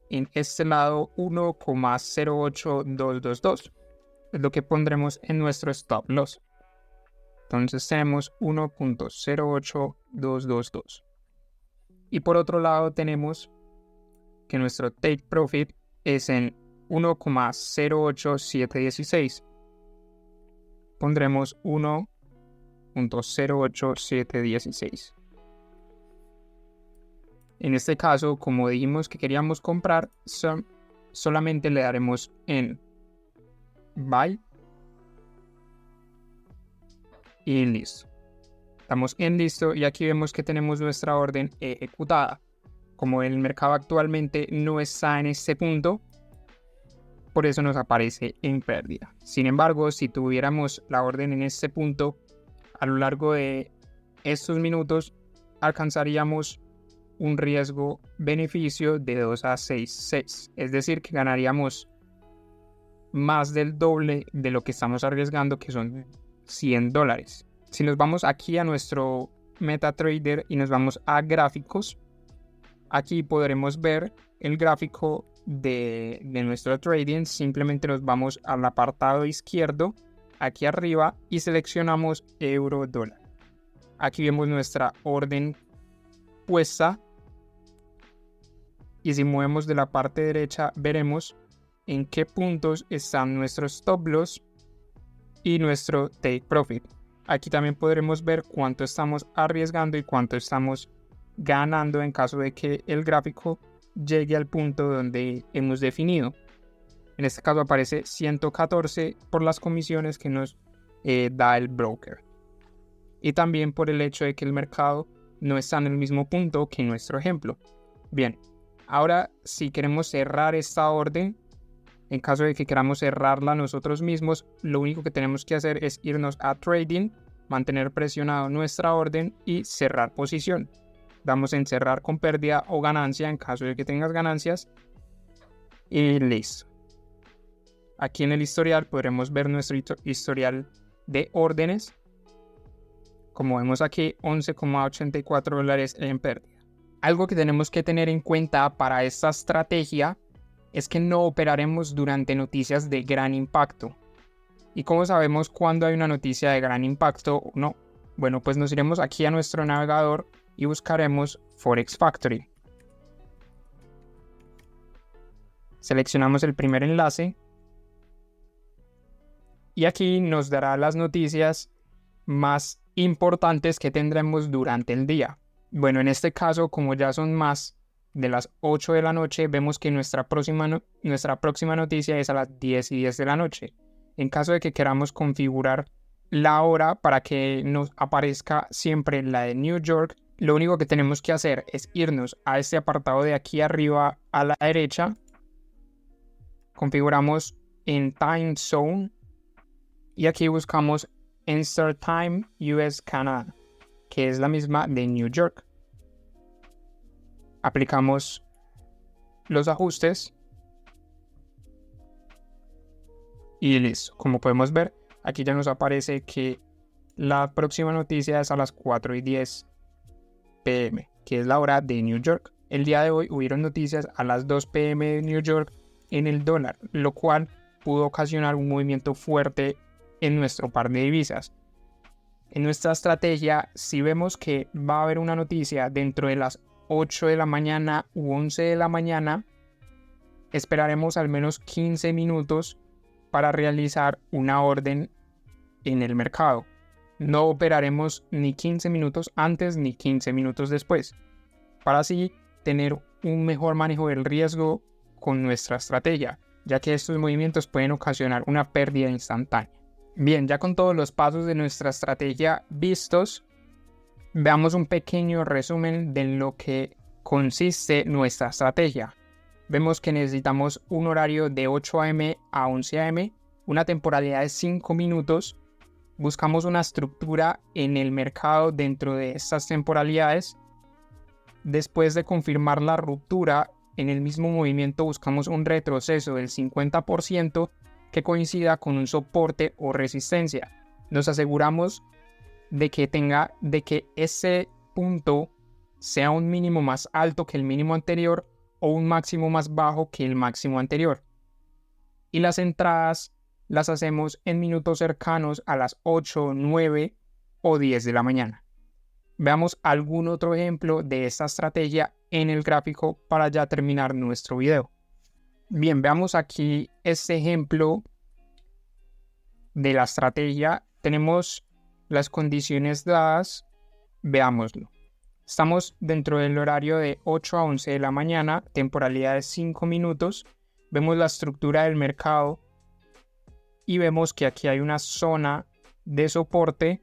en este lado 1,08222. Es lo que pondremos en nuestro Stop Loss. Entonces tenemos 1,08222. Y por otro lado tenemos que nuestro Take Profit es en 1,08716. Pondremos 1,08716. En este caso, como dijimos que queríamos comprar, solamente le daremos en Buy y en listo. Damos en listo y aquí vemos que tenemos nuestra orden ejecutada. Como el mercado actualmente no está en este punto, por eso nos aparece en pérdida. Sin embargo, si tuviéramos la orden en este punto, a lo largo de estos minutos alcanzaríamos un riesgo-beneficio de 2 a 6. Es decir, que ganaríamos más del doble de lo que estamos arriesgando, que son $100. Si nos vamos aquí a nuestro MetaTrader y nos vamos a gráficos, aquí podremos ver el gráfico de nuestro trading. Simplemente nos vamos al apartado izquierdo, aquí arriba, y seleccionamos euro dólar. Aquí vemos nuestra orden puesta y si movemos de la parte derecha veremos en qué puntos están nuestros stop loss y nuestro take profit. Aquí también podremos ver cuánto estamos arriesgando y cuánto estamos ganando en caso de que el gráfico llegue al punto donde hemos definido. En este caso aparece 114 por las comisiones que nos da el broker. Y también por el hecho de que el mercado no está en el mismo punto que nuestro ejemplo. Bien, ahora si queremos cerrar esta orden, en caso de que queramos cerrarla nosotros mismos, lo único que tenemos que hacer es irnos a Trading, mantener presionado nuestra orden y cerrar posición. Damos en cerrar con pérdida o ganancia en caso de que tengas ganancias y listo. Aquí en el historial podremos ver nuestro historial de órdenes. Como vemos aquí, $11,84 en pérdida. Algo que tenemos que tener en cuenta para esta estrategia es que no operaremos durante noticias de gran impacto. ¿Y cómo sabemos cuándo hay una noticia de gran impacto o no? Bueno, pues nos iremos aquí a nuestro navegador y buscaremos Forex Factory. Seleccionamos el primer enlace y aquí nos dará las noticias más importantes que tendremos durante el día. Bueno, en este caso, como ya son más de las 8 de la noche, vemos que nuestra próxima noticia es a las 10:10 de la noche. En caso de que queramos configurar la hora para que nos aparezca siempre la de New York, lo único que tenemos que hacer es irnos a este apartado de aquí arriba a la derecha. Configuramos en Time Zone y aquí buscamos Insert Time US Canada, que es la misma de New York. Aplicamos los ajustes y listo. Como podemos ver, aquí ya nos aparece que la próxima noticia es a las 4:10 p.m., que es la hora de New York. El día de hoy hubieron noticias a las 2 p.m. de New York, en el dólar, lo cual pudo ocasionar un movimiento fuerte en nuestro par de divisas. En nuestra estrategia, si vemos que va a haber una noticia dentro de las 8 de la mañana u 11 de la mañana, esperaremos al menos 15 minutos para realizar una orden en el mercado. No operaremos ni 15 minutos antes ni 15 minutos después, para así tener un mejor manejo del riesgo con nuestra estrategia, ya que estos movimientos pueden ocasionar una pérdida instantánea. Bien, ya con todos los pasos de nuestra estrategia vistos, veamos un pequeño resumen de lo que consiste nuestra estrategia. Vemos que necesitamos un horario de 8 a.m. a 11 a.m., una temporalidad de 5 minutos. Buscamos una estructura en el mercado dentro de estas temporalidades. Después de confirmar la ruptura, en el mismo movimiento buscamos un retroceso del 50% que coincida con un soporte o resistencia. Nos aseguramos de que ese punto sea un mínimo más alto que el mínimo anterior o un máximo más bajo que el máximo anterior. Y las entradas las hacemos en minutos cercanos a las 8, 9 o 10 de la mañana. Veamos algún otro ejemplo de esta estrategia en el gráfico para ya terminar nuestro video. Bien, veamos aquí este ejemplo de la estrategia. Tenemos las condiciones dadas, veámoslo. Estamos dentro del horario de 8 a 11 de la mañana, temporalidad de 5 minutos. Vemos la estructura del mercado y vemos que aquí hay una zona de soporte.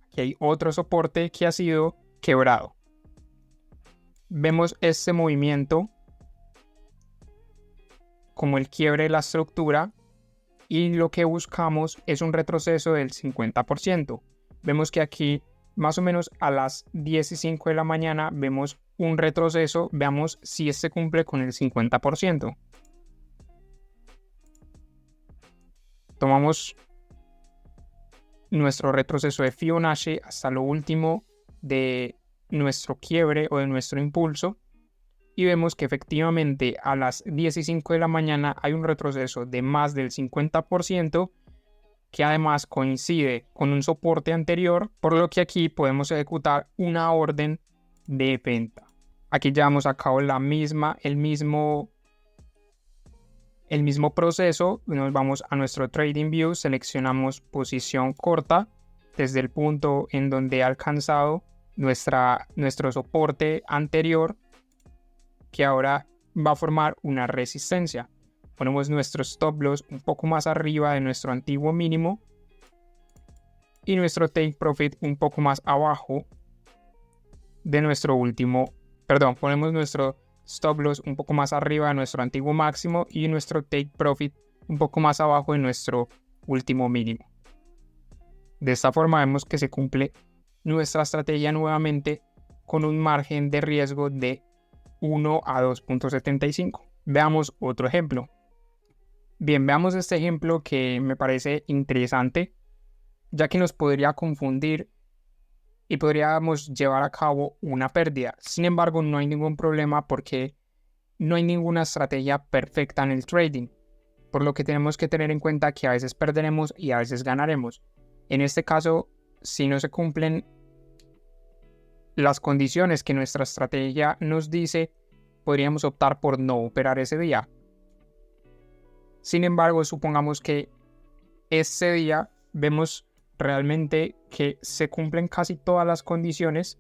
Aquí hay otro soporte que ha sido quebrado. Vemos este movimiento como el quiebre de la estructura y lo que buscamos es un retroceso del 50%. Vemos que aquí más o menos a las 10:05 de la mañana vemos un retroceso. Veamos si este cumple con el 50%. Tomamos nuestro retroceso de Fibonacci hasta lo último de nuestro quiebre o de nuestro impulso y vemos que efectivamente a las 10:05 de la mañana hay un retroceso de más del 50% que además coincide con un soporte anterior, por lo que aquí podemos ejecutar una orden de venta. Aquí llevamos a cabo el mismo proceso. Nos vamos a nuestro Trading View, seleccionamos posición corta desde el punto en donde ha alcanzado nuestro soporte anterior, que ahora va a formar una resistencia. Ponemos nuestro stop loss un poco más arriba de nuestro antiguo mínimo y nuestro take profit un poco más abajo de nuestro último, ponemos nuestro stop loss un poco más arriba de nuestro antiguo máximo y nuestro take profit un poco más abajo de nuestro último mínimo. De esta forma vemos que se cumple nuestra estrategia nuevamente con un margen de riesgo de 1 a 2.75. Veamos otro ejemplo. Bien, veamos este ejemplo que me parece interesante, ya que nos podría confundir y podríamos llevar a cabo una pérdida. Sin embargo, no hay ningún problema porque no hay ninguna estrategia perfecta en el trading, por lo que tenemos que tener en cuenta que a veces perderemos y a veces ganaremos. En este caso, si no se cumplen las condiciones que nuestra estrategia nos dice, podríamos optar por no operar ese día. Sin embargo, supongamos que ese día vemos realmente que se cumplen casi todas las condiciones.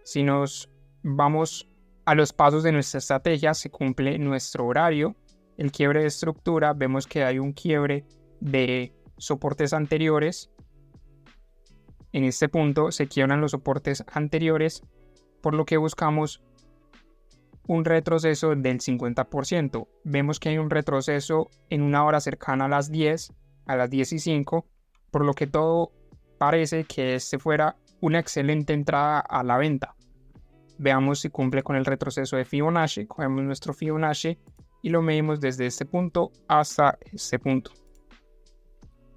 Si nos vamos a los pasos de nuestra estrategia, se cumple nuestro horario, el quiebre de estructura, vemos que hay un quiebre de soportes anteriores. En este punto se quiebran los soportes anteriores, por lo que buscamos un retroceso del 50%. Vemos que hay un retroceso en una hora cercana a las 10, a las 10:05, por lo que todo parece que este fuera una excelente entrada a la venta. Veamos si cumple con el retroceso de Fibonacci. Cogemos nuestro Fibonacci y lo medimos desde este punto hasta este punto.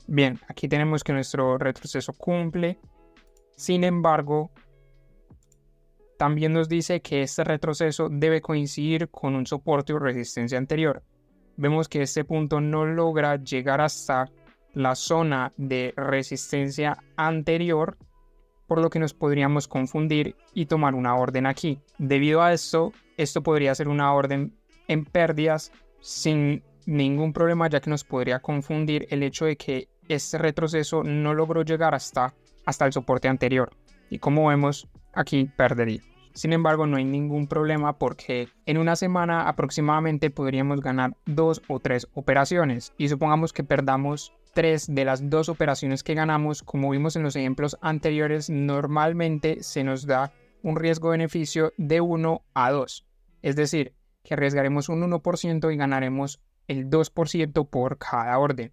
Bien, aquí tenemos que nuestro retroceso cumple. Sin embargo, También nos dice que este retroceso debe coincidir con un soporte o resistencia anterior. Vemos que este punto no logra llegar hasta la zona de resistencia anterior, por lo que nos podríamos confundir y tomar una orden aquí. Debido a esto podría ser una orden en pérdidas sin ningún problema, ya que nos podría confundir el hecho de que este retroceso no logró llegar hasta el soporte anterior, y como vemos aquí perdería. Sin embargo, no hay ningún problema porque en una semana aproximadamente podríamos ganar 2 o 3 operaciones, y supongamos que perdamos 3 de las 2 operaciones que ganamos. Como vimos en los ejemplos anteriores, normalmente se nos da un riesgo-beneficio de 1 a 2, es decir, que arriesgaremos un 1% y ganaremos el 2% por cada orden.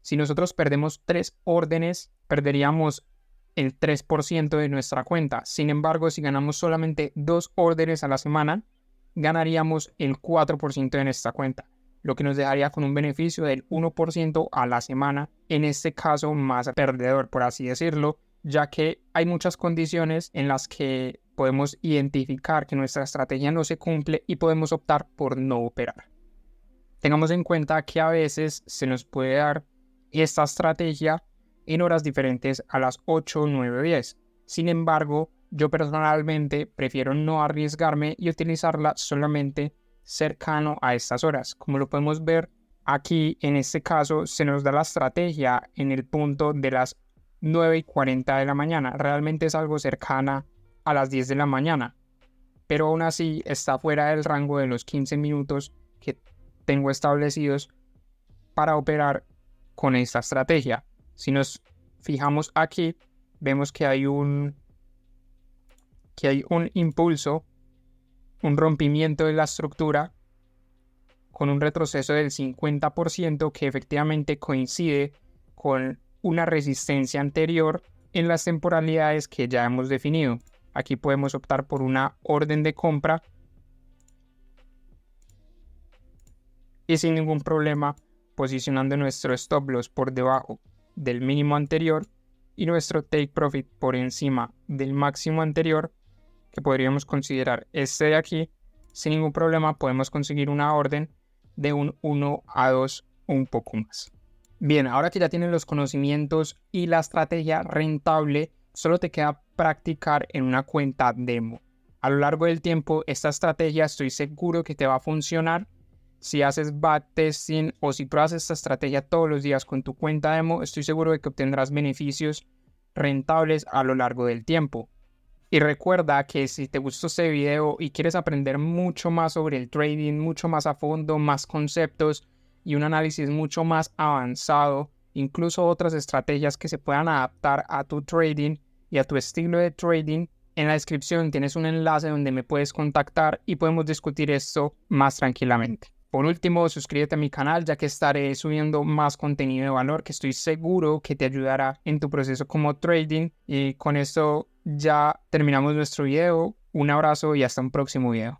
Si nosotros perdemos 3 órdenes, perderíamos el 3% de nuestra cuenta. Sin embargo, si ganamos solamente 2 órdenes a la semana, ganaríamos el 4% de nuestra cuenta, lo que nos dejaría con un beneficio del 1% a la semana, en este caso más perdedor, por así decirlo, ya que hay muchas condiciones en las que podemos identificar que nuestra estrategia no se cumple y podemos optar por no operar. Tengamos en cuenta que a veces se nos puede dar esta estrategia en horas diferentes a las 8, 9, 10. Sin embargo, yo personalmente prefiero no arriesgarme y utilizarla solamente cercano a estas horas. Como lo podemos ver aquí, en este caso se nos da la estrategia en el punto de las 9:40 de la mañana. Realmente es algo cercana a las 10 de la mañana, pero aún así está fuera del rango de los 15 minutos que tengo establecidos para operar con esta estrategia. Si nos fijamos aquí, vemos que hay un impulso, un rompimiento de la estructura con un retroceso del 50% que efectivamente coincide con una resistencia anterior en las temporalidades que ya hemos definido. Aquí podemos optar por una orden de compra y sin ningún problema posicionando nuestro stop loss por debajo del mínimo anterior y nuestro take profit por encima del máximo anterior, que podríamos considerar este de aquí. Sin ningún problema podemos conseguir una orden de un 1 a 2 o un poco más. Bien, ahora que ya tienes los conocimientos y la estrategia rentable, solo te queda practicar en una cuenta demo. A lo largo del tiempo, esta estrategia estoy seguro que te va a funcionar. Si haces backtesting o si pruebas esta estrategia todos los días con tu cuenta demo, estoy seguro de que obtendrás beneficios rentables a lo largo del tiempo. Y recuerda que si te gustó este video y quieres aprender mucho más sobre el trading, mucho más a fondo, más conceptos y un análisis mucho más avanzado, incluso otras estrategias que se puedan adaptar a tu trading y a tu estilo de trading, en la descripción tienes un enlace donde me puedes contactar y podemos discutir esto más tranquilamente. Por último, suscríbete a mi canal, ya que estaré subiendo más contenido de valor que estoy seguro que te ayudará en tu proceso como trading. Y con esto ya terminamos nuestro video. Un abrazo y hasta un próximo video.